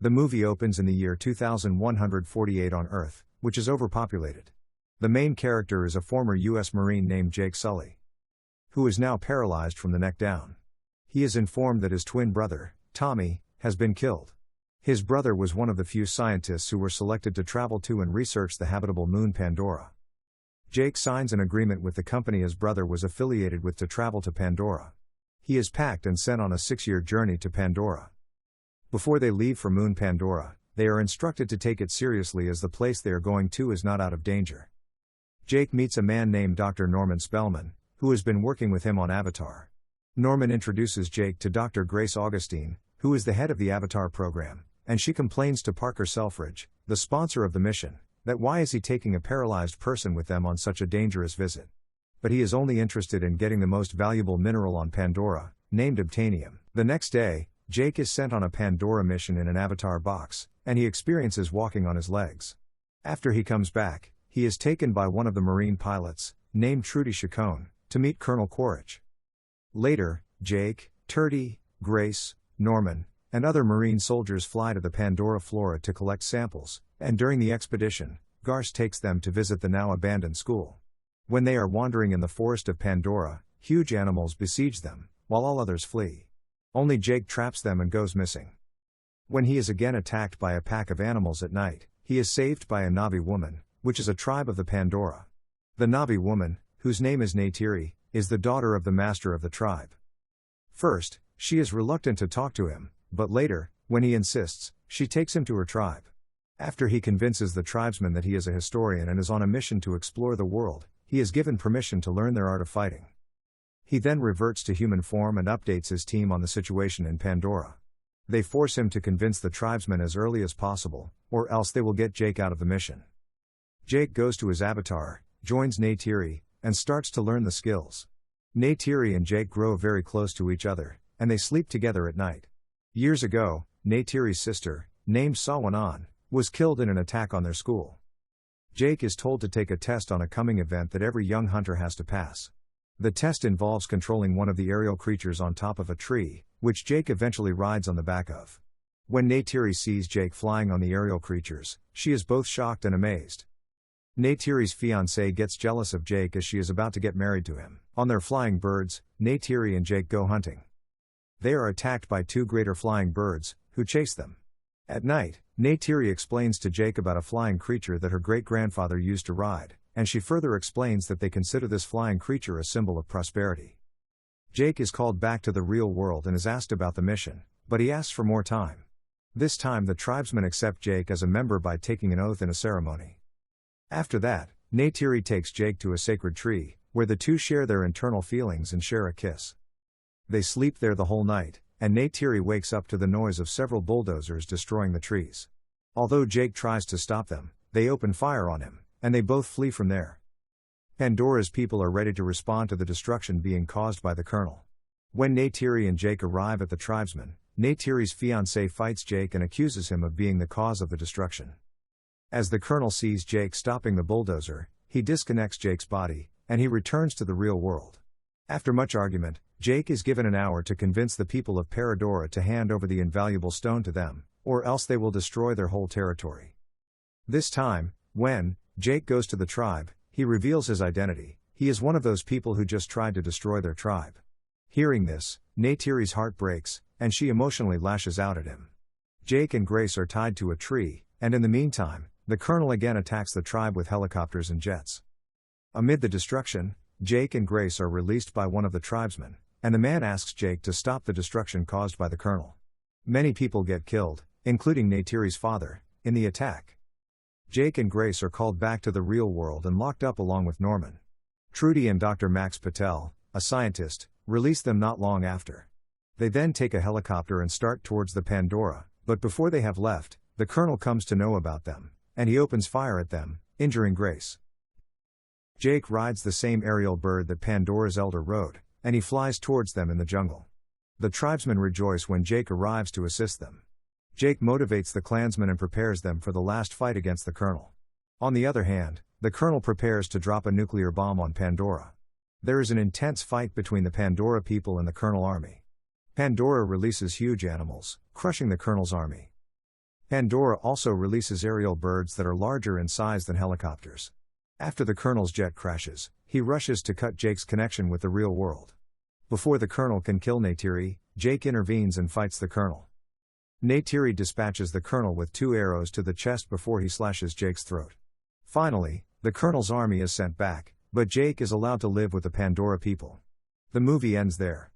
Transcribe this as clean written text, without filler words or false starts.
The movie opens in the year 2148 on Earth, which is overpopulated. The main character is a former U.S. Marine named Jake Sully, who is now paralyzed from the neck down. He is informed that his twin brother, Tommy, has been killed. His brother was one of the few scientists who were selected to travel to and research the habitable moon Pandora. Jake signs an agreement with the company his brother was affiliated with to travel to Pandora. He is packed and sent on a 6-year journey to Pandora. Before they leave for moon Pandora, they are instructed to take it seriously as the place they are going to is not out of danger. Jake meets a man named Dr. Norman Spellman, who has been working with him on Avatar. Norman introduces Jake to Dr. Grace Augustine, who is the head of the Avatar program, and she complains to Parker Selfridge, the sponsor of the mission, that why is he taking a paralyzed person with them on such a dangerous visit. But he is only interested in getting the most valuable mineral on Pandora, named Obtainium. The next day, Jake is sent on a Pandora mission in an Avatar box, and he experiences walking on his legs. After he comes back, he is taken by one of the Marine pilots, named Trudy Chacon, to meet Colonel Quaritch. Later, Jake, Trudy, Grace, Norman, and other Marine soldiers fly to the Pandora flora to collect samples, and during the expedition, Garce takes them to visit the now abandoned school. When they are wandering in the forest of Pandora, huge animals besiege them, while all others flee. Only Jake traps them and goes missing. When he is again attacked by a pack of animals at night, he is saved by a Na'vi woman, which is a tribe of the Pandora. The Na'vi woman, whose name is Neytiri, is the daughter of the master of the tribe. First, she is reluctant to talk to him, but later, when he insists, she takes him to her tribe. After he convinces the tribesmen that he is a historian and is on a mission to explore the world, he is given permission to learn their art of fighting. He then reverts to human form and updates his team on the situation in Pandora. They force him to convince the tribesmen as early as possible, or else they will get Jake out of the mission. Jake goes to his avatar, joins Neytiri, and starts to learn the skills. Neytiri and Jake grow very close to each other, and they sleep together at night. Years ago, Neytiri's sister, named Sawanan, was killed in an attack on their school. Jake is told to take a test on a coming event that every young hunter has to pass. The test involves controlling one of the aerial creatures on top of a tree, which Jake eventually rides on the back of. When Neytiri sees Jake flying on the aerial creatures, she is both shocked and amazed. Neytiri's fiancé gets jealous of Jake as she is about to get married to him. On their flying birds, Neytiri and Jake go hunting. They are attacked by 2 greater flying birds, who chase them. At night, Neytiri explains to Jake about a flying creature that her great-grandfather used to ride, and she further explains that they consider this flying creature a symbol of prosperity. Jake is called back to the real world and is asked about the mission, but he asks for more time. This time the tribesmen accept Jake as a member by taking an oath in a ceremony. After that, Neytiri takes Jake to a sacred tree, where the two share their internal feelings and share a kiss. They sleep there the whole night, and Neytiri wakes up to the noise of several bulldozers destroying the trees. Although Jake tries to stop them, they open fire on him, and they both flee from there. Pandora's people are ready to respond to the destruction being caused by the Colonel. When Neytiri and Jake arrive at the tribesmen, Neytiri's fiancé fights Jake and accuses him of being the cause of the destruction. As the Colonel sees Jake stopping the bulldozer, he disconnects Jake's body, and he returns to the real world. After much argument, Jake is given an hour to convince the people of Paradora to hand over the invaluable stone to them, or else they will destroy their whole territory. This time, when Jake goes to the tribe, he reveals his identity. He is one of those people who just tried to destroy their tribe. Hearing this, Neytiri's heart breaks, and she emotionally lashes out at him. Jake and Grace are tied to a tree, and in the meantime, the Colonel again attacks the tribe with helicopters and jets. Amid the destruction, Jake and Grace are released by one of the tribesmen, and the man asks Jake to stop the destruction caused by the Colonel. Many people get killed, including Neytiri's father, in the attack. Jake and Grace are called back to the real world and locked up along with Norman. Trudy and Dr. Max Patel, a scientist, release them not long after. They then take a helicopter and start towards the Pandora, but before they have left, the Colonel comes to know about them, and he opens fire at them, injuring Grace. Jake rides the same aerial bird that Pandora's elder rode, and he flies towards them in the jungle. The tribesmen rejoice when Jake arrives to assist them. Jake motivates the clansmen and prepares them for the last fight against the Colonel. On the other hand, the Colonel prepares to drop a nuclear bomb on Pandora. There is an intense fight between the Pandora people and the Colonel army. Pandora releases huge animals, crushing the Colonel's army. Pandora also releases aerial birds that are larger in size than helicopters. After the Colonel's jet crashes, he rushes to cut Jake's connection with the real world. Before the Colonel can kill Neytiri, Jake intervenes and fights the Colonel. Neytiri dispatches the Colonel with 2 arrows to the chest before he slashes Jake's throat. Finally, the Colonel's army is sent back, but Jake is allowed to live with the Pandora people. The movie ends there.